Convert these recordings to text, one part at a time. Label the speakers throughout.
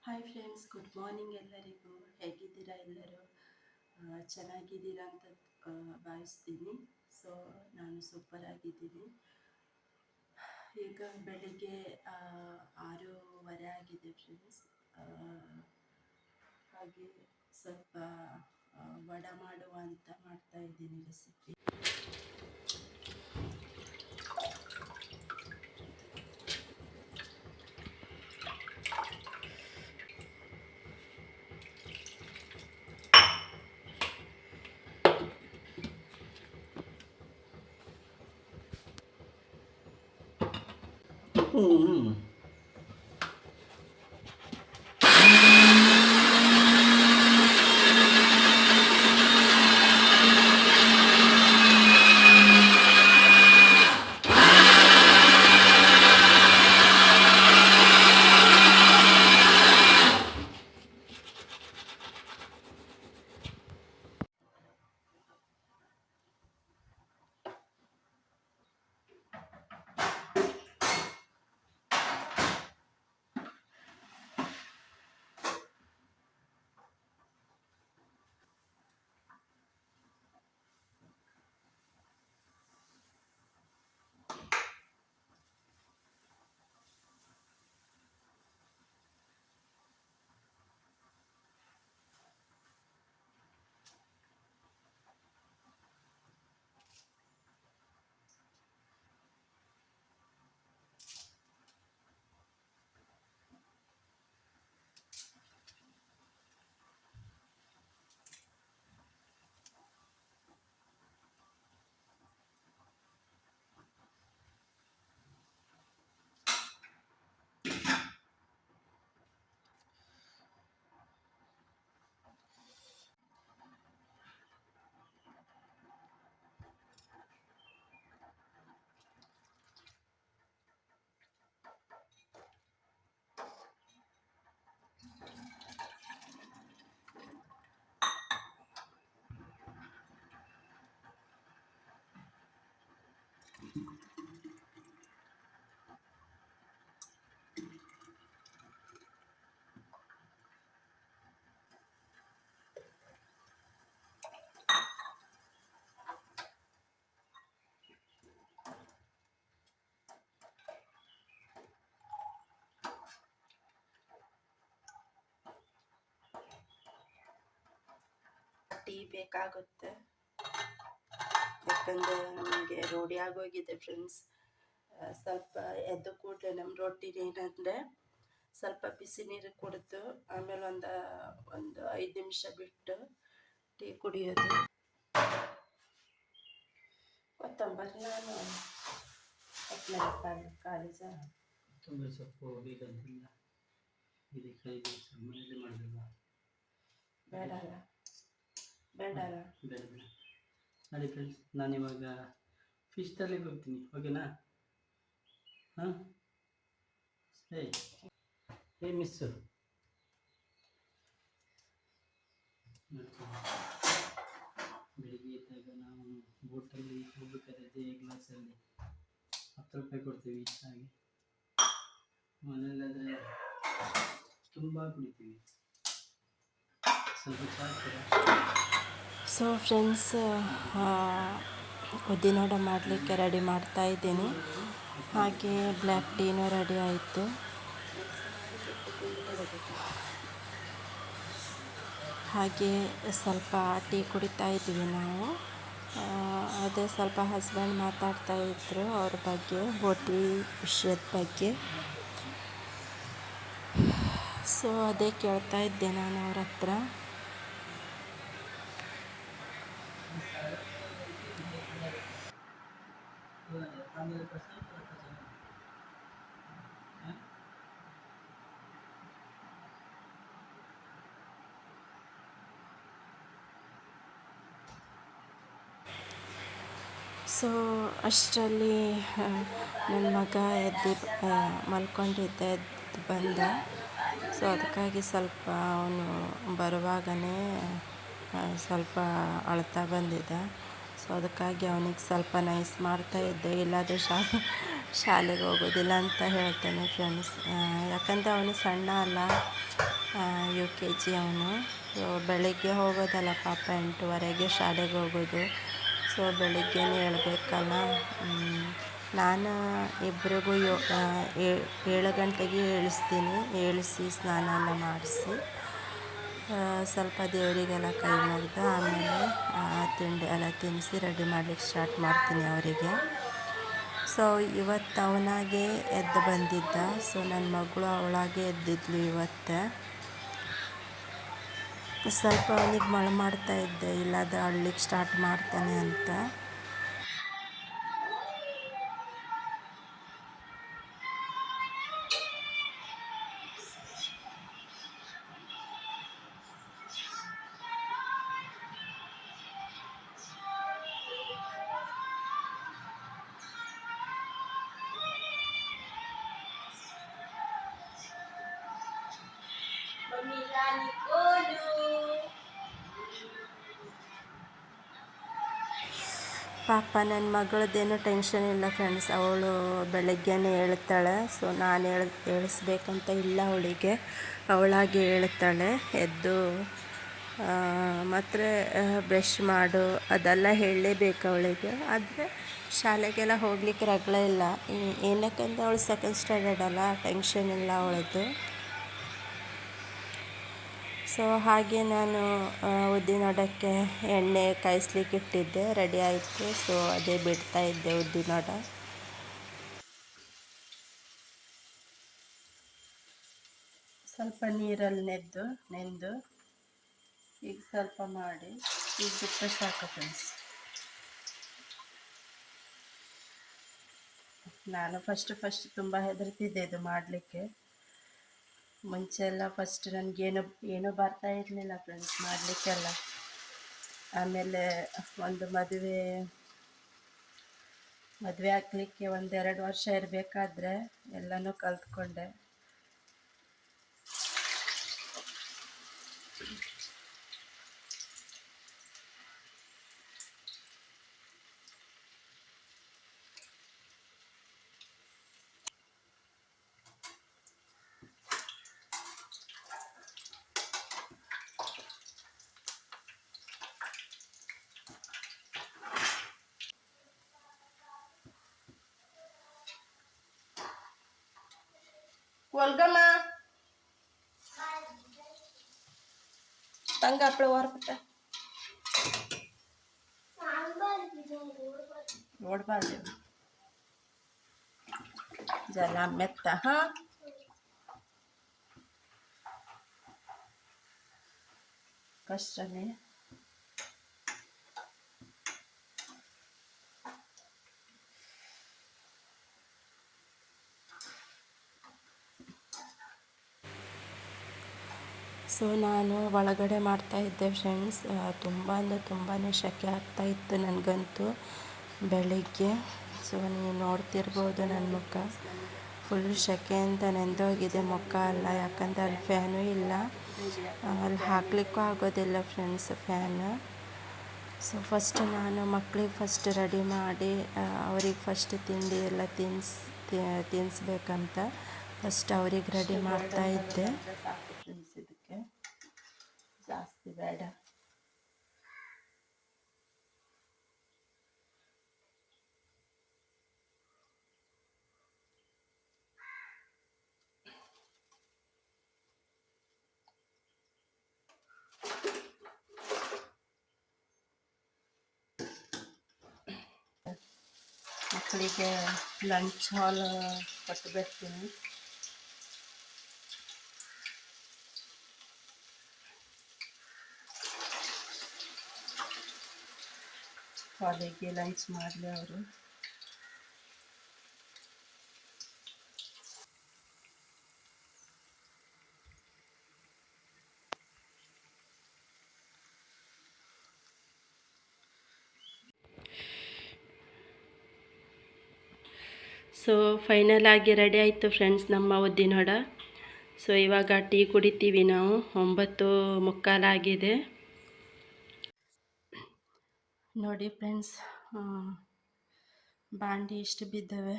Speaker 1: Hi friends, good morning ಎಲ್ಲರಿಗೂ. ಹೇಗಿದ್ದೀರಾ ಎಲ್ಲರೂ? ಚೆನ್ನಾಗಿದ್ದೀರಾ ಅಂತ ಭಾವಿಸ್ತೀನಿ. ಸೊ ನಾನು ಸೂಪರ್ ಆಗಿದ್ದೀನಿ. ಈಗ ಬೆಳಿಗ್ಗೆ 6:30 ಆಗಿದೆ ಫ್ರೆಂಡ್ಸ್. ಹಾಗೆ ಸ್ವಲ್ಪ ವಡೆ ಮಾಡುವ ಅಂತ ಮಾಡ್ತಾ ಇದ್ದೀನಿ ರೆಸಿಪಿ. ಟೀ ಬೇಕಾಗುತ್ತೆ, ಯಾಕಂದರೆ ನಮಗೆ ರೂಢಿ ಆಗೋಗಿದೆ ಫ್ರೆಂಡ್ಸ್. ಸ್ವಲ್ಪ ಎದ್ದು ಕೂಡಲೇ ನಮ್ಮ ರೊಟ್ಟಿನ ಏನಂದರೆ ಸ್ವಲ್ಪ ಬಿಸಿ ನೀರು ಕುಡಿದು ಆಮೇಲೆ ಒಂದು 5 ನಿಮಿಷ ಬಿಟ್ಟು ಟೀ ಕುಡಿಯೋದು. ಕೊತ್ತಂಬರಿ ನಾನು ಕಾಲೇಜ
Speaker 2: ಕೊತ್ತಂಬರಿ ಸೊಪ್ಪು ಬೇಕಂತಿಲ್ಲ,
Speaker 1: ಬೇಡಲ್ಲ
Speaker 2: ಬೇಡ. ನೋಡಿ ಫ್ರೆಂಡ್ಸ್, ನಾನಿವಾಗ ಫಿಶ್ ತರಲಿಕ್ಕೆ ಹೋಗ್ತೀನಿ, ಓಕೆನಾ? ಹಾಂ, ಮಿಸ್ಸು ಬೆಳಿಗ್ಗೆ ಇದ್ದಾಗ ನಾವು ಬೋಟಲ್ಲಿ ಹೋಗ್ಬೇಕಾದ್ರೆ ಅದೇ ಗ್ಲಾಸಲ್ಲಿ 10 ರೂಪಾಯಿ ಕೊಡ್ತೀವಿ ಹಾಗೆ. ಮನೆಯಲ್ಲಾದರೆ ತುಂಬ ಕುಡಿತೀವಿ, ಸ್ವಲ್ಪ
Speaker 1: ಸೊ ಫ್ರೆಂಡ್ಸ್, ಉದ್ದಿನೋಡ ಮಾಡಲಿಕ್ಕೆ ರೆಡಿ ಮಾಡ್ತಾ ಇದ್ದೀನಿ. ಹಾಗೆ ಬ್ಲ್ಯಾಕ್ ಟೀನೂ ರೆಡಿ ಆಯಿತು. ಹಾಗೆ ಸ್ವಲ್ಪ ಟೀ ಕುಡಿತಾ ಇದ್ವಿ ನಾವು. ಅದೇ ಸ್ವಲ್ಪ ಹಸ್ಬೆಂಡ್ ಮಾತಾಡ್ತಾ ಇದ್ದರು ಅವ್ರ ಬಗ್ಗೆ, ಹೋಟ್ಲ್ ವಿಷಯದ ಬಗ್ಗೆ. ಸೊ ಅದೇ ಕೇಳ್ತಾ ಇದ್ದೆ ನಾನು ಅವ್ರ ಹತ್ರ. ಸೊ ಅಷ್ಟರಲ್ಲಿ ನನ್ನ ಮಗ ಮಲ್ಕೊಂಡಿದ್ದ, ಎದ್ದು ಬಂದ. ಸೊ ಅದಕ್ಕಾಗಿ ಸ್ವಲ್ಪ ಅವನು ಬರುವಾಗಲೇ ಸ್ವಲ್ಪ ಅಳ್ತಾ ಬಂದಿದ್ದ. ಸೊ ಅದಕ್ಕಾಗಿ ಅವನಿಗೆ ಸ್ವಲ್ಪ ನೈಸ್ ಮಾಡ್ತಾಯಿದ್ದೆ, ಇಲ್ಲಾದರೆ ಶಾಲೆಗೆ ಹೋಗೋದಿಲ್ಲ ಅಂತ ಹೇಳ್ತಾನೆ ಫ್ರೆಂಡ್ಸ್. ಯಾಕಂದರೆ ಅವನು ಸಣ್ಣ ಅಲ್ಲ, ಯು ಕೆ ಜಿ ಅವನು. ಸೊ ಬೆಳಗ್ಗೆ ಹೋಗೋದಲ್ಲ ಪಾಪ, 8:30ಗೆ ಶಾಲೆಗೆ ಹೋಗೋದು. ಸೊ ಬೆಳಗ್ಗೆನೇ ಹೇಳ್ಬೇಕಲ್ಲ. ನಾನು ಇಬ್ಬರಿಗೂ 7 ಗಂಟೆಗೆ ಏಳಿಸ್ತೀನಿ. ಏಳಿಸಿ ಸ್ನಾನ ಎಲ್ಲ ಮಾಡಿಸಿ ಸ್ವಲ್ಪ ದೇವರಿಗೆಲ್ಲ ಕೈ ಮುಗಿದು ಆಮೇಲೆ ತಿಂಡಿ ಎಲ್ಲ ತಿನ್ನಿಸಿ ರೆಡಿ ಮಾಡಲಿಕ್ಕೆ ಸ್ಟಾರ್ಟ್ ಮಾಡ್ತೀನಿ ಅವರಿಗೆ. ಸೊ ಇವತ್ತು ಅವನಾಗೆ ಎದ್ದು ಬಂದಿದ್ದ. ಸೊ ನನ್ನ ಮಗಳು ಅವಳಾಗೆ ಎದ್ದಿದ್ಲು ಇವತ್ತು. ಸ್ವಲ್ಪ ಅವನಿಗೆ ಮಳೆ ಮಾಡ್ತಾ ಇದ್ದೆ, ಇಲ್ಲಾದ್ರೆ ಅಳ್ಲಿಕ್ಕೆ ಸ್ಟಾರ್ಟ್ ಮಾಡ್ತಾನೆ ಅಂತ. ಪಾಪ ನನ್ನ ಮಗಳದ್ದೇನು ಟೆನ್ಷನ್ ಇಲ್ಲ ಫ್ರೆಂಡ್ಸ್. ಅವಳು ಬೆಳಗ್ಗೆನೇ ಹೇಳ್ತಾಳೆ. ಸೊ ನಾನು ಏಳಿಸ್ಬೇಕಂತ ಇಲ್ಲ ಅವಳಿಗೆ, ಅವಳಾಗಿ ಹೇಳ್ತಾಳೆ. ಎದ್ದು ಮತ್ತು ಬ್ರಷ್ ಮಾಡು ಅದೆಲ್ಲ ಹೇಳಲೇಬೇಕು ಅವಳಿಗೆ. ಆದರೆ ಶಾಲೆಗೆಲ್ಲ ಹೋಗ್ಲಿಕ್ಕೆ ರಗಳೆ ಇಲ್ಲ. ಏನಕ್ಕಂದ್ರೆ ಅವಳು ಸೆಕೆಂಡ್ ಸ್ಟ್ಯಾಂಡರ್ಡ್ ಅಲ್ಲ, ಟೆನ್ಷನ್ ಇಲ್ಲ ಅವಳದ್ದು. ಸೊ ಹಾಗೆ ನಾನು ಉದ್ದಿನೋಡಕ್ಕೆ ಎಣ್ಣೆ ಕಾಯಿಸ್ಲಿಕ್ಕೆ ಇಟ್ಟಿದ್ದೆ, ರೆಡಿ ಆಯಿತು. ಸೊ ಅದೇ ಬಿಡ್ತಾ ಇದ್ದೆ ಉದ್ದಿನೋಡ. ಸ್ವಲ್ಪ ನೀರಲ್ಲಿ ನೆಂದು ಈಗ ಸ್ವಲ್ಪ ಮಾಡಿ ಈಗ ಬಿಟ್ಟರೆ ಸಾಕು ಫ್ರೆಂಡ್ಸ್. ನಾನು ಫಸ್ಟ್ ತುಂಬ ಹೆದರ್ತಿದ್ದೆ ಇದು ಮಾಡಲಿಕ್ಕೆ. ಮುಂಚೆ ಎಲ್ಲ ಫಸ್ಟ್ ನನಗೇನು ಬರ್ತಾ ಇರಲಿಲ್ಲ ಫ್ರೆಂಡ್ಸ್ ಮಾಡಲಿಕ್ಕೆಲ್ಲ. ಆಮೇಲೆ ಒಂದು ಮದುವೆ ಆಗಲಿಕ್ಕೆ 1-2 ವರ್ಷ ಇರಬೇಕಾದ್ರೆ ಎಲ್ಲನೂ ಕಲ್ತ್ಕೊಂಡೆ. ಒಲ್ಗಮ್ಮ ತಂಗ ಹಪ್ಪಳ ಹೊರಬಿಟ್ಟ ನೋಡ್ಬಾರ್ದು ಜಲ ಮೆತ್ತ. ಕಷ್ಟನೇ. ಸೊ ನಾನು ಒಳಗಡೆ ಮಾಡ್ತಾಯಿದ್ದೆ ಫ್ರೆಂಡ್ಸ್. ತುಂಬ ಅಂದರೆ ತುಂಬಾ ಸೆಕೆ ಆಗ್ತಾಯಿತ್ತು ನನಗಂತೂ ಬೆಳಿಗ್ಗೆ. ಸೊ ನೀವು ನೋಡ್ತಿರ್ಬೋದು ನನ್ನ ಮುಖ ಫುಲ್ ಸೆಕೆಯಿಂದ ನೆಂದೋಗಿದೆ ಮುಖ ಎಲ್ಲ. ಯಾಕಂದರೆ ಅಲ್ಲಿ ಫ್ಯಾನೂ ಇಲ್ಲ, ಅಲ್ಲಿ ಹಾಕ್ಲಿಕ್ಕೂ ಆಗೋದಿಲ್ಲ ಫ್ರೆಂಡ್ಸ್ ಫ್ಯಾನ್. ಸೊ ಫಸ್ಟ್ ನಾನು ಮಕ್ಕಳಿಗೆ ಫಸ್ಟ್ ರೆಡಿ ಮಾಡಿ ಅವ್ರಿಗೆ ಫಸ್ಟ್ ತಿಂಡಿ ಎಲ್ಲ ತಿನ್ನಿಸ್ಬೇಕಂತ ಫಸ್ಟ್ ಅವ್ರಿಗೆ ರೆಡಿ ಮಾಡ್ತಾಯಿದ್ದೆ. ಇದಕ್ಕೆ ಜಾಸ್ತಿ ಬೇಡ. ಮಕ್ಕಳಿಗೆ ಲಂಚ್ ಹಾಲ್ ಕೊಟ್ಟು ಬರ್ತೀನಿ. ಕಾಲೇಜಿಗೆ ಲಂಚ್ ಮಾಡಲಿ ಅವರು. ಸೊ ಫೈನಲ್ ಆಗಿ ರೆಡಿ ಆಯಿತು ಫ್ರೆಂಡ್ಸ್ ನಮ್ಮ ಉದ್ದಿನೋಡ. ಸೊ ಇವಾಗ ಟೀ ಕುಡಿತೀವಿ ನಾವು. 9:45 ನೋಡಿ ಫ್ರೆಂಡ್ಸ್. ಬಾಂಡಿ ಎಷ್ಟು ಬಿದ್ದವೆ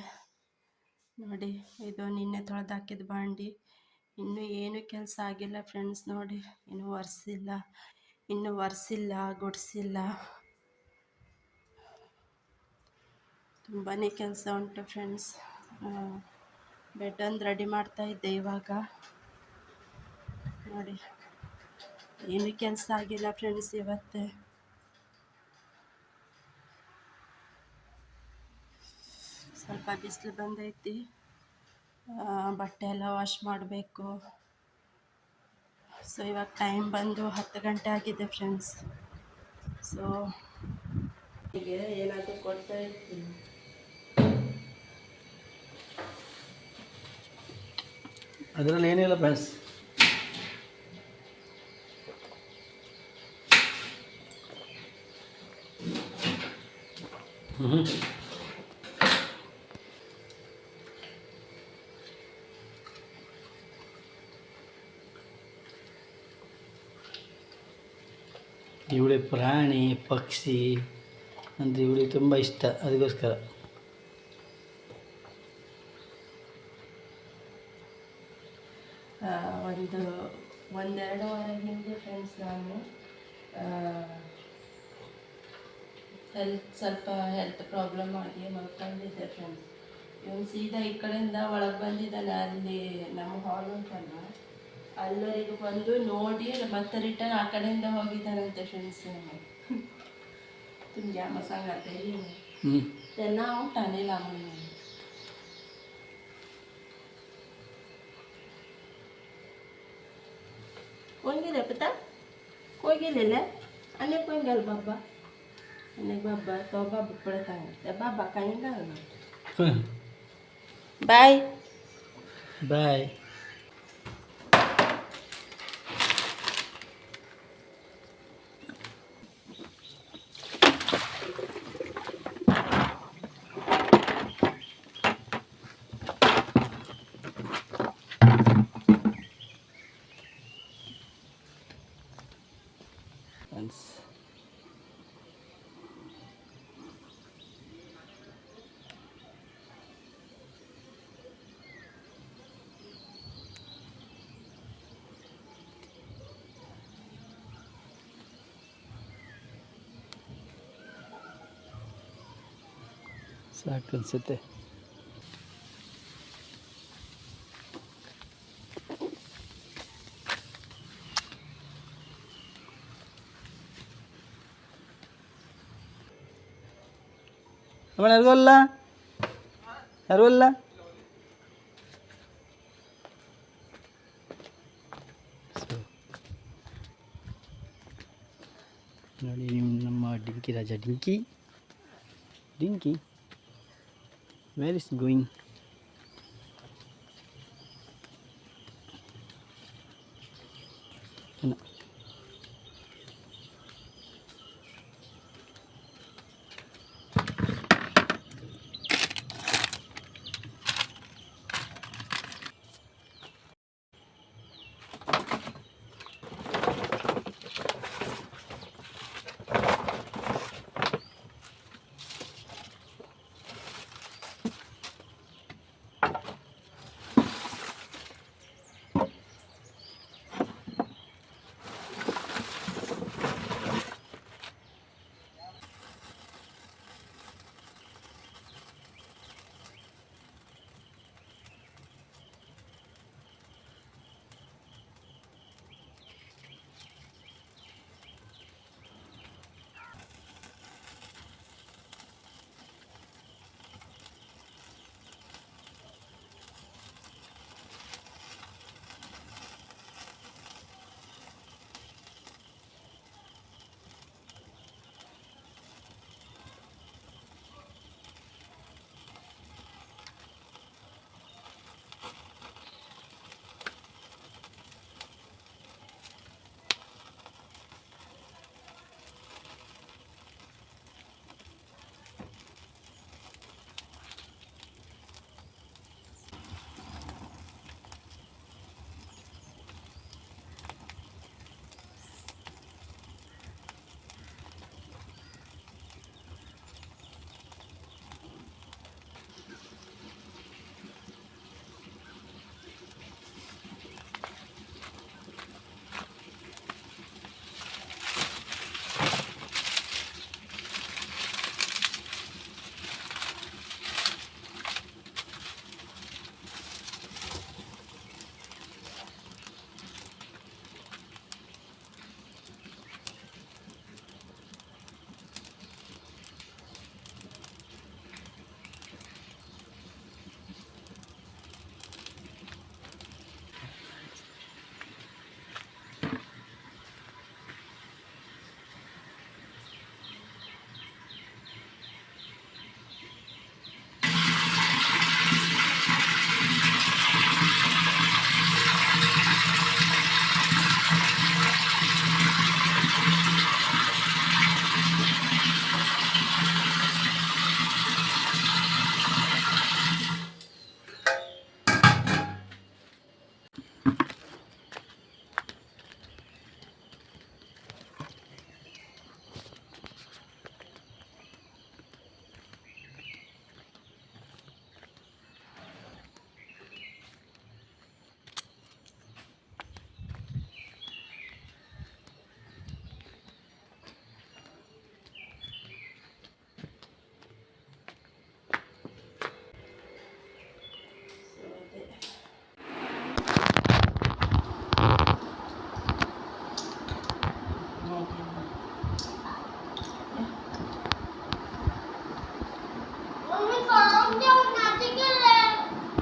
Speaker 1: ನೋಡಿ. ಇದು ನಿನ್ನೆ ತೊಳೆದು ಹಾಕಿದ ಬಾಂಡಿ ಇನ್ನೂ ಏನು ಕೆಲಸ ಆಗಿಲ್ಲ ಫ್ರೆಂಡ್ಸ್. ನೋಡಿ, ಇನ್ನೂ ಒರೆಸಿಲ್ಲ, ಗುಡಿಸಿಲ್ಲ. ತುಂಬಾ ಕೆಲಸ ಉಂಟು ಫ್ರೆಂಡ್ಸ್. ಬೆಡ್ ಒಂದು ರೆಡಿ ಮಾಡ್ತಾ ಇದ್ದೆ ಇವಾಗ. ನೋಡಿ, ಏನು ಕೆಲಸ ಆಗಿಲ್ಲ ಫ್ರೆಂಡ್ಸ್ ಇವತ್ತು. ಸ್ವಲ್ಪ ಬಿಸಿಲು ಬಂದೈತಿ. ಬಟ್ಟೆ ಎಲ್ಲ ವಾಶ್ ಮಾಡಬೇಕು. ಸೊ ಇವಾಗ ಟೈಮ್ ಬಂದು 10 ಗಂಟೆ ಆಗಿದೆ ಫ್ರೆಂಡ್ಸ್. ಸೊ ಹೀಗೆ ಏನಾದರೂ ಕೊಡ್ತಾ ಇರ್ತೀನಿ.
Speaker 2: ಅದರಲ್ಲಿ ಏನಿಲ್ಲ ಫ್ರೆಂಡ್ಸ್. ಇವಳೆ ಪ್ರಾಣಿ ಪಕ್ಷಿ ಅಂದರೆ ಇವಳಿಗೆ ತುಂಬ ಇಷ್ಟ, ಅದಕ್ಕೋಸ್ಕರ.
Speaker 1: ಒಂದೆರಡು ವಾರ ಹಿಂದೆ ಫ್ರೆಂಡ್ಸ್ ನಾನು ಸ್ವಲ್ಪ ಹೆಲ್ತ್ ಪ್ರಾಬ್ಲಮ್ ಆಗಿ ಮಲ್ಕೊಂಡಿದ್ದೆ ಫ್ರೆಂಡ್ಸ್. ಇವನು ಸೀದಾ ಈ ಕಡೆಯಿಂದ ಒಳಗೆ ಬಂದಿದ್ದಾನೆ. ಅಲ್ಲಿ ನಮ್ಮ ಹಾಲ್ ಉಂಟಲ್ಲ, ಅಲ್ಲವರೆಗೂ ಬಂದು ನೋಡಿ ಮತ್ತೆ ರಿಟರ್ನ್ ಆ ಕಡೆಯಿಂದ ಹೋಗಿದ್ದಾನಂತೆ ಫ್ರೆಂಡ್ಸ್. तुम क्या मसांग आते ही त्यांना उठाने लागून कोण गेले पता कोण गेलेलं अनेक कोण गेल बाबा अनेक बाबा तो बाबा पडत आहे त्या बाबा काही घालणार. बाय
Speaker 2: ಬಾಯ್. ಫ್ರೆಂಡ್ಸ್, ಸಾಕು ಅನಿಸುತ್ತೆ. ಅವನು ಯಾರಿಗೋಲ್ಲ ಯಾರಿಗೋಲ್ಲ ನೋಡಿ ನಮ್ಮ ಡಿಂಕಿ ರಾಜ. ಡಿಂಕಿ where is going?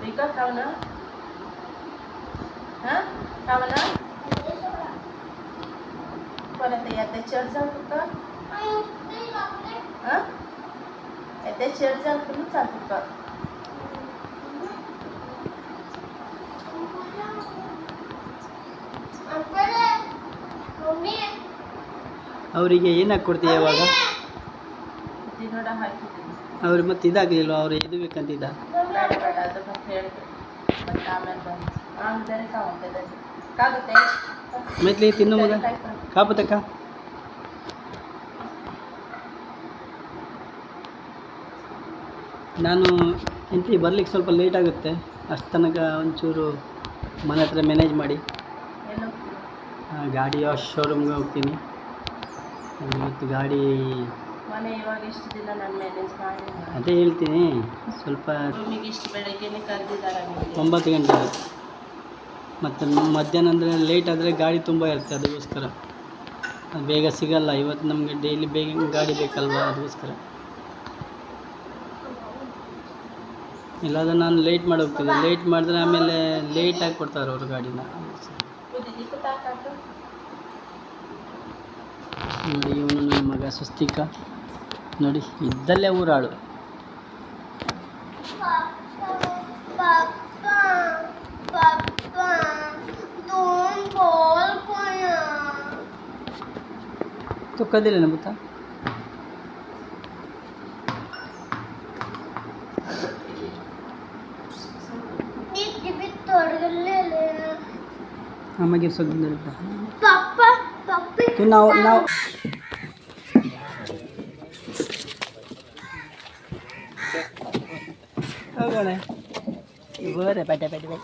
Speaker 1: Rika kau na? Hah? Kau na? Kau na tayo at church ang ka? Hah? At church ang satu ka?
Speaker 2: ಅವರಿಗೆ ಏನು ಹಾಕ್ಕೊಡ್ತೀಯ ಇವಾಗ?
Speaker 1: ದಿನೋಡ ಹಾಕಿದ್ದೀನಿ.
Speaker 2: ಅವ್ರು ಮತ್ತೆ ಇದಾಗಲಿಲ್ವ? ಅವ್ರು ಇದು ಬೇಕಂತಿದ್ದ?
Speaker 1: ಬೇಡ ಬೇಡ ಅದು ಮತ್ತೆ ಹೇಳ್ತೀನಿ. ಮತ್ತೆ ಆಮೇಲೆ ಬಂದು ಆಮೇಲೆ ಕಾಗುತ್ತೆ
Speaker 2: ಮೆತ್ಲಿ ತಿನ್ನು ಮಗ ಕಾಪತಕ್ಕ. ನಾನು ಎಂತಿ ಬರ್ಲಿಕ್ಕೆ ಸ್ವಲ್ಪ ಲೇಟ್ ಆಗುತ್ತೆ. ಅಷ್ಟು ತನಕ ಒಂಚೂರು ಮನೆ ಹತ್ರ ಮ್ಯಾನೇಜ್ ಮಾಡಿ. ಗಾಡಿ ಶೋರೂಮ್ಗೆ ಹೋಗ್ತೀನಿ. ಇವತ್ತು ಗಾಡಿ
Speaker 1: ಮನೆ ಇವಾಗ ಇಷ್ಟು ದಿನ ನಾನು ಮ್ಯಾನೇಜ್ ಮಾಡಿ
Speaker 2: ಅದೇ ಹೇಳ್ತೀನಿ. ಸ್ವಲ್ಪ
Speaker 1: ರೂಮಿಗೆ ಇಷ್ಟು ಬೆಳಗ್ಗೆನೇ ಕರೆದಿದ್ದಾರೆ
Speaker 2: 9 ಗಂಟೆ ಆಗುತ್ತೆ. ಮತ್ತು ಮಧ್ಯಾಹ್ನ ಅಂದರೆ ಲೇಟ್ ಆದರೆ ಗಾಡಿ ತುಂಬ ಇರುತ್ತೆ. ಅದಕ್ಕೋಸ್ಕರ ಅದು ಬೇಗ ಸಿಗಲ್ಲ. ಇವತ್ತು ನಮಗೆ ಡೈಲಿ ಬೇಗ ಗಾಡಿ ಬೇಕಲ್ವ, ಅದಕ್ಕೋಸ್ಕರ. ಇಲ್ಲಾಂದರೆ ನಾನು ಲೇಟ್ ಮಾಡಿ ಹೋಗ್ತಿದ್ದೆ. ಲೇಟ್ ಮಾಡಿದ್ರೆ ಆಮೇಲೆ ಲೇಟಾಗಿ ಕೊಡ್ತಾರೆ ಅವರು ಗಾಡಿನ. ನೋಡಿ ಇವನು ನನ್ನ ಮಗ ಸ್ವಸ್ತಿಕ. ನೋಡಿ ಇದ್ದಲ್ಲೇ ಊರಾಳು. तो कधी ना बता आम्हाला सगळं पप्पा पप्पा तू नाव नाव बरं पाट्या पाट्या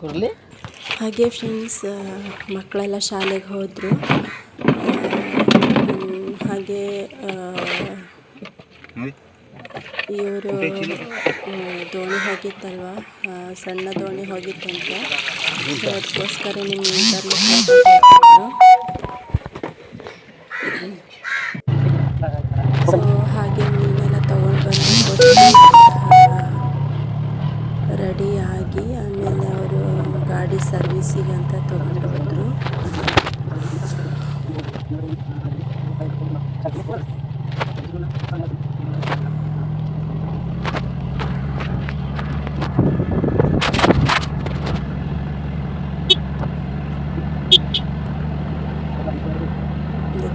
Speaker 2: कुर्ले.
Speaker 1: ಹಾಗೆ ಫ್ರೆಂಡ್ಸ್, ಮಕ್ಕಳೆಲ್ಲ ಶಾಲೆಗೆ ಹೋದರು. ಹಾಗೆ ಇವರು ದೋಣಿ ಹೋಗಿತ್ತಲ್ವ, ಸಣ್ಣ ದೋಣಿ ಹೋಗಿತ್ತಂತ. ಸೊ ಅದಕ್ಕೋಸ್ಕರ ನಿಮ್ಗೆ ಸೊ ಹಾಗೆ ಮೀನೆಲ್ಲ ತೊಗೊಂಡು ಬಂದು ರೆಡಿಯಾಗಿ ಆಮೇಲೆ ಅವರು ಗಾಡಿ ಸರ್ವಿಸಿಗೆ ಅಂತ ತೊಗೊಂಡು ಹೋದರು.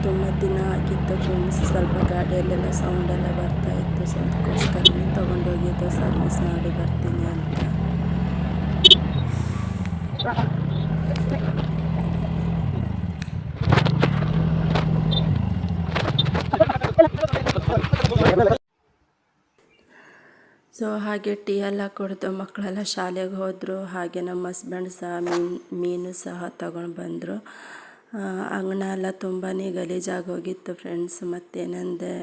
Speaker 1: ತುಂಬ ದಿನ ಆಗಿತ್ತು ಫ್ರೆಂಡ್ಸ್. ಸ್ವಲ್ಪ ಗಾಡಿಯಲ್ಲೆಲ್ಲ ಸೌಂಡೆಲ್ಲ ಬರ್ತಾಯಿತ್ತು. ಸೊ ಅದಕ್ಕೋಸ್ಕರನೇ ತೊಗೊಂಡೋಗಿದ್ದು ಸರ್ವಿಸ್ ಮಾಡಿ ಬರ್ತೀನಿ ಅಂತ. ಸೊ ಹಾಗೆ ಟೀ ಎಲ್ಲ ಕುಡಿದು ಮಕ್ಕಳೆಲ್ಲ ಶಾಲೆಗೆ ಹೋದರು. ಹಾಗೆ ನಮ್ಮ ಹಸ್ಬೆಂಡ್ ಸಹ ಮೀನು ಸಹ ತಗೊಂಡು ಬಂದರು. ಅಂಗಣ ಎಲ್ಲ ತುಂಬಾ ಗಲೀಜಾಗೋಗಿತ್ತು ಫ್ರೆಂಡ್ಸ್. ಮತ್ತೇನೆಂದರೆ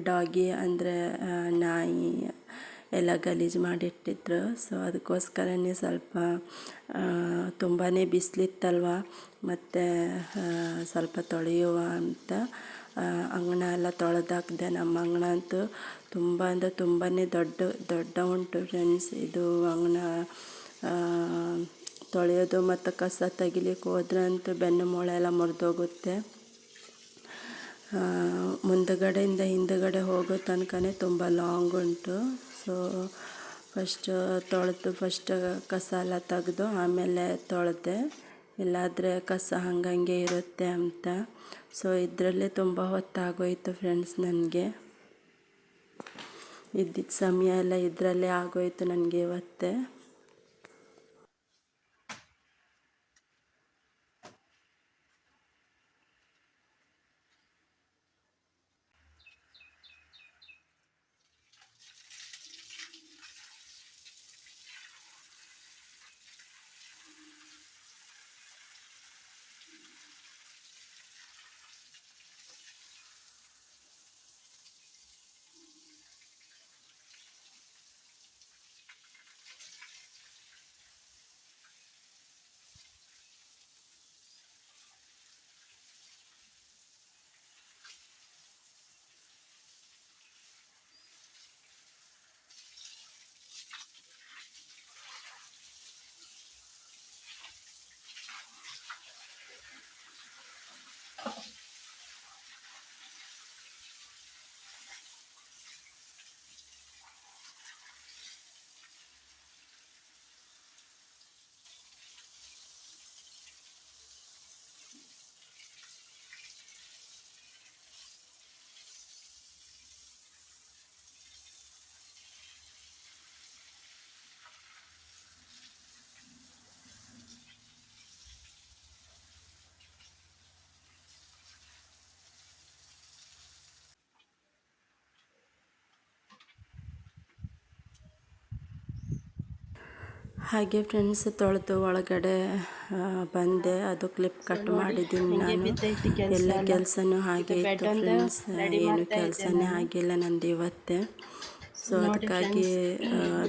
Speaker 1: ಡಾಗಿ ಅಂದರೆ ನಾಯಿ ಎಲ್ಲ ಗಲೀಜು ಮಾಡಿಟ್ಟಿದ್ರು. ಸೊ ಅದಕ್ಕೋಸ್ಕರನೇ ಸ್ವಲ್ಪ ತುಂಬಾ ಬಿಸಿಲಿತ್ತಲ್ವ, ಮತ್ತು ಸ್ವಲ್ಪ ತೊಳೆಯುವ ಅಂತ ಅಂಗಣ ಎಲ್ಲ ತೊಳೆದಾಕಿದೆ. ನಮ್ಮ ಅಂಗಣ ಅಂತೂ ತುಂಬ ಅಂದರೆ ತುಂಬಾ ದೊಡ್ಡ ಉಂಟು ಫ್ರೆಂಡ್ಸ್. ಇದು ಅಂಗಣ ತೊಳೆಯೋದು ಮತ್ತು ಕಸ ತೆಗಿಲಿಕ್ಕೆ ಹೋದ್ರೆ ಅಂತೂ ಬೆನ್ನು ಮೂಳೆ ಎಲ್ಲ ಮುರಿದೋಗುತ್ತೆ. ಮುಂದುಗಡೆಯಿಂದ ಹಿಂದುಗಡೆ ಹೋಗೋ ತನಕನೇ ತುಂಬ ಲಾಂಗ್ ಉಂಟು. ಸೊ ಫಸ್ಟ್ ಕಸ ಎಲ್ಲ ತೆಗೆದು ಆಮೇಲೆ ತೊಳೆದೆ, ಇಲ್ಲಾದರೆ ಕಸ ಹಂಗಂಗೆ ಇರುತ್ತೆ ಅಂತ. ಸೊ ಇದರಲ್ಲೇ ತುಂಬ ಹೊತ್ತಾಗೋಯಿತು ಫ್ರೆಂಡ್ಸ್. ನನಗೆ ಇದ್ದಿದ್ದ ಸಮಯ ಎಲ್ಲ ಇದರಲ್ಲೇ ಆಗೋಯಿತು ನನಗೆ ಇವತ್ತೇ. ಹಾಗೆ ಫ್ರೆಂಡ್ಸ್ ತೊಳೆದು ಒಳಗಡೆ ಬಂದೆ. ಅದು ಕ್ಲಿಪ್ ಕಟ್ ಮಾಡಿದ್ದೀನಿ ನಾನು. ಎಲ್ಲ ಕೆಲಸನೂ ಹಾಗೆ ಇತ್ತು ಫ್ರೆಂಡ್ಸ್, ಏನು ಕೆಲಸನೇ ಆಗಿಲ್ಲ ನಂದು ಇವತ್ತೇ. ಸೊ ಅದಕ್ಕಾಗಿ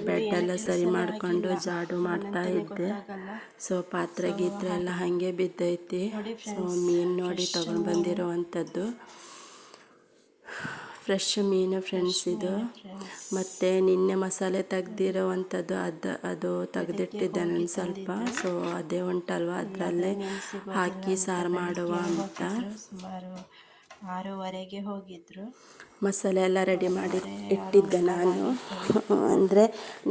Speaker 1: ಬೆಡ್ಡೆಲ್ಲ ಸರಿ ಮಾಡಿಕೊಂಡು ಜಾಡು ಮಾಡ್ತಾ ಇದ್ದೆ. ಸೊ ಪಾತ್ರೆ ಗೀತ್ರೆ ಎಲ್ಲ ಹಾಗೆ ಬಿದ್ದೈತಿ. ಸೊ ಮೀನು ನೋಡಿ ತಗೊಂಡು ಬಂದಿರೋವಂಥದ್ದು ಫ್ರೆಶ್ ಮೀನು ಫ್ರೆಂಡ್ಸ್ ಇದು. ಮತ್ತು ನಿನ್ನೆ ಮಸಾಲೆ ತೆಗ್ದಿರೋವಂಥದ್ದು ಅದು ತೆಗೆದಿಟ್ಟಿದ್ದೆ ನಾನು ಸ್ವಲ್ಪ. ಸೊ ಅದೇ ಉಂಟಲ್ವ, ಅದರಲ್ಲೇ ಹಾಕಿ ಸಾರು ಮಾಡುವ ಅಂತ.
Speaker 3: ಸುಮಾರು 6:30ಗೆ ಹೋಗಿದ್ರು.
Speaker 1: ಮಸಾಲೆ ಎಲ್ಲ ರೆಡಿ ಮಾಡಿ ಇಟ್ಟಿದ್ದೆ ನಾನು. ಅಂದರೆ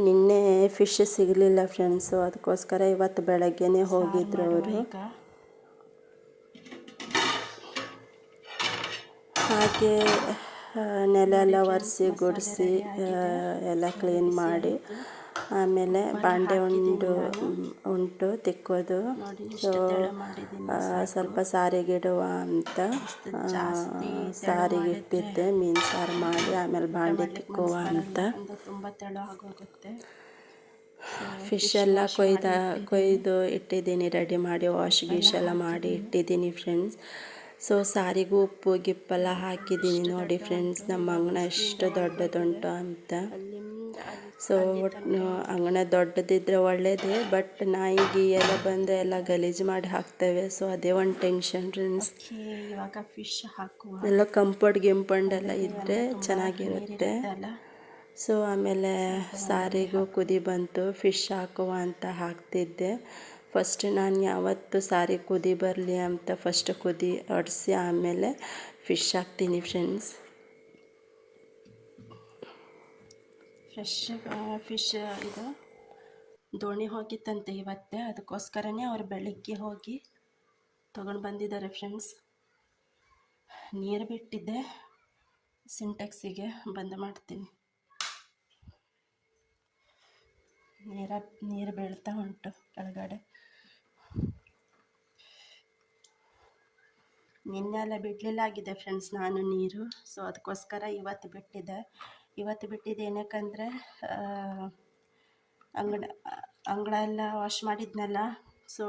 Speaker 1: ನಿನ್ನೆ ಫಿಶ್ ಸಿಗಲಿಲ್ಲ ಫ್ರೆಂಡ್ಸು, ಅದಕ್ಕೋಸ್ಕರ ಇವತ್ತು ಬೆಳಗ್ಗೆನೇ ಹೋಗಿದ್ರು ಅವರು. ಹಾಗೆ ನೆಲ ಎಲ್ಲ ಒರೆಸಿ ಗುಡಿಸಿ ಎಲ್ಲ ಕ್ಲೀನ್ ಮಾಡಿ ಆಮೇಲೆ ಬಾಂಡೆ ಉಂಟು ತಿಕ್ಕೋದು. ಸೊ ಸ್ವಲ್ಪ ಸಾರಿಗಿಡುವ ಅಂತ ಸಾರಿಗೆ ಇಟ್ಟಿದ್ದೆ, ಮೀನು ಸಾರು ಮಾಡಿ ಆಮೇಲೆ ಬಾಂಡೆ ತಿಕ್ಕುವ ಅಂತ.
Speaker 3: ತುಂಬ ತೆಳು ಆಗೋಗುತ್ತೆ.
Speaker 1: ಫಿಶ್ ಎಲ್ಲ ಕೊಯ್ದು ಇಟ್ಟಿದ್ದೀನಿ, ರೆಡಿ ಮಾಡಿ ವಾಶ್ ಗೀಶ್ ಎಲ್ಲ ಮಾಡಿ ಇಟ್ಟಿದ್ದೀನಿ ಫ್ರೆಂಡ್ಸ್. ಸೊ ಸಾರಿಗೂ ಉಪ್ಪು ಗಿಪ್ಪೆಲ್ಲ ಹಾಕಿದ್ದೀನಿ ನೋಡಿ ಫ್ರೆಂಡ್ಸ್. ನಮ್ಮ ಅಂಗಣ ಎಷ್ಟು ದೊಡ್ಡದುಂಟು ಅಂತ. ಸೊ ಅಂಗಣ ದೊಡ್ಡದಿದ್ದರೆ ಒಳ್ಳೆಯದೇ, ಬಟ್ ನಾಯಿಗೆ ಎಲ್ಲ ಬಂದರೆ ಎಲ್ಲ ಗಲೀಜು ಮಾಡಿ ಹಾಕ್ತೇವೆ. ಸೊ ಅದೇ ಒಂದು ಟೆನ್ಷನ್ ಫ್ರೆಂಡ್ಸ್.
Speaker 3: ಇವಾಗ ಫಿಶ್ ಹಾಕುವ
Speaker 1: ಎಲ್ಲ ಕಂಪೌಂಡ್ ಎಲ್ಲ ಇದ್ದರೆ ಚೆನ್ನಾಗಿರುತ್ತೆ. ಸೊ ಆಮೇಲೆ ಸಾರಿಗೂ ಕುದಿ ಬಂತು, ಫಿಶ್ ಹಾಕುವ ಅಂತ ಹಾಕ್ತಿದ್ದೆ. ಫಸ್ಟ್ ನಾನು ಯಾವತ್ತು ಸಾರಿ ಕುದಿ ಬರಲಿ ಅಂತ ಫಸ್ಟ್ ಕುದಿ ಹೊಡೆಸಿ ಆಮೇಲೆ ಫಿಶ್ ಹಾಕ್ತೀನಿ ಫ್ರೆಂಡ್ಸ್.
Speaker 3: ಫಿಶ್ ಇದು ದೋಣಿ ಹೋಗಿತ್ತಂತೆ ಇವತ್ತೇ, ಅದಕ್ಕೋಸ್ಕರನೇ ಅವ್ರು ಬೆಳಿಗ್ಗೆ ಹೋಗಿ ತೊಗೊಂಡು ಬಂದಿದ್ದಾರೆ ಫ್ರೆಂಡ್ಸ್. ನೀರು ಬಿಟ್ಟಿದ್ದೆ, ಸಿಂಟೆಕ್ಸಿಗೆ ಬಂದ್ ಮಾಡ್ತೀನಿ. ನೀರು ಬೀಳ್ತಾ ಉಂಟು ಕೆಳಗಡೆ. ನಿನ್ನೆಲ್ಲ ಬಿಡಲಿಲ್ಲ ಆಗಿದೆ ಫ್ರೆಂಡ್ಸ್ ನಾನು ನೀರು. ಸೊ ಅದಕ್ಕೋಸ್ಕರ ಇವತ್ತು ಬಿಟ್ಟಿದ್ದೆ ಏನಕ್ಕಂದರೆ ಅಂಗಳ ಎಲ್ಲ ವಾಶ್ ಮಾಡಿದ್ನಲ್ಲ. ಸೊ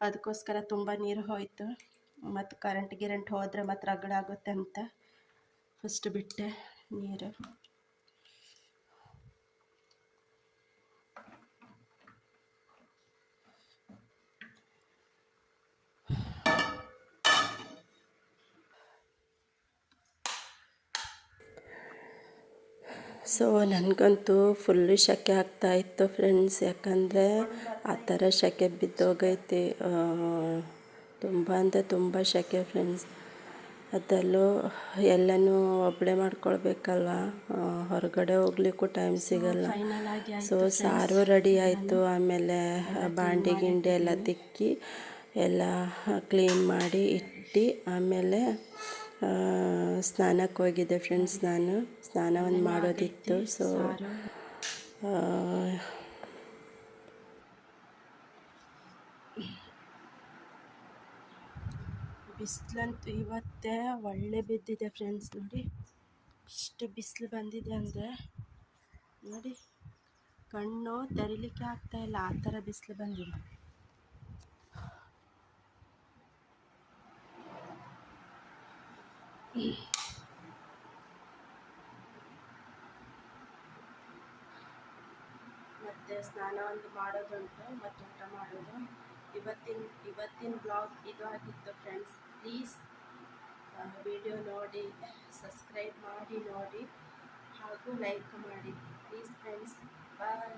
Speaker 3: ಅದಕ್ಕೋಸ್ಕರ ತುಂಬ ನೀರು ಹೋಯಿತು. ಮತ್ತು ಕರೆಂಟ್ ಹೋದರೆ ಮತ್ತು ರಗಡ ಆಗುತ್ತೆ ಅಂತ ಫಸ್ಟ್ ಬಿಟ್ಟೆ ನೀರು.
Speaker 1: ಸೊ ನನಗಂತೂ ಫುಲ್ಲು ಸೆಕೆ ಆಗ್ತಾಯಿತ್ತು ಫ್ರೆಂಡ್ಸ್, ಯಾಕಂದರೆ ಆ ಥರ ಸೆಕೆ ಬಿದ್ದೋಗೈತಿ. ತುಂಬ ಅಂದರೆ ತುಂಬ ಸೆಕೆ ಫ್ರೆಂಡ್ಸ್.
Speaker 3: ಅದಲ್ಲೂ ಎಲ್ಲನೂ ಒಬ್ಬಳೇ ಮಾಡ್ಕೊಳ್ಬೇಕಲ್ವ, ಹೊರಗಡೆ ಹೋಗ್ಲಿಕ್ಕೂ ಟೈಮ್ ಸಿಗಲ್ಲ. ಸೊ ಸಾರು ರೆಡಿ ಆಯಿತು. ಆಮೇಲೆ ಬಾಂಡೆ ಗಿಂಡೆ ಎಲ್ಲ ತಿಕ್ಕಿ ಎಲ್ಲ ಕ್ಲೀನ್ ಮಾಡಿ ಇಟ್ಟು ಆಮೇಲೆ ಸ್ನಾನಕ್ಕೆ ಹೋಗಿದ್ದೆ ಫ್ರೆಂಡ್ಸ್. ನಾನು ಸ್ನಾನ ಒಂದು ಮಾಡೋದಿತ್ತು. ಸೊ ಬಿಸಿಲಂತೂ ಇವತ್ತೇ ಒಳ್ಳೆ ಬಿದ್ದಿದೆ ಫ್ರೆಂಡ್ಸ್. ನೋಡಿ ಇಷ್ಟು ಬಿಸಿಲು ಬಂದಿದೆ ಅಂದರೆ ನೋಡಿ, ಕಣ್ಣು ತೆರಿಲಿಕ್ಕೆ ಆಗ್ತಾಯಿಲ್ಲ, ಆ ಥರ ಬಿಸಿಲು ಬಂದಿದೆ. ಮತ್ತು ಸ್ನಾನ ಒಂದು ಮಾಡೋದುಂಟು ಮತ್ತು ಊಟ ಮಾಡೋದು. ಇವತ್ತಿನ ಬ್ಲಾಗ್ ಇದು ಆಗಿತ್ತು ಫ್ರೆಂಡ್ಸ್. ಪ್ಲೀಸ್ ವಿಡಿಯೋ ನೋಡಿ, ಸಬ್ಸ್ಕ್ರೈಬ್ ಮಾಡಿ ನೋಡಿ ಹಾಗೂ ಲೈಕ್ ಮಾಡಿ ಪ್ಲೀಸ್ ಫ್ರೆಂಡ್ಸ್. ಬಾಯ್.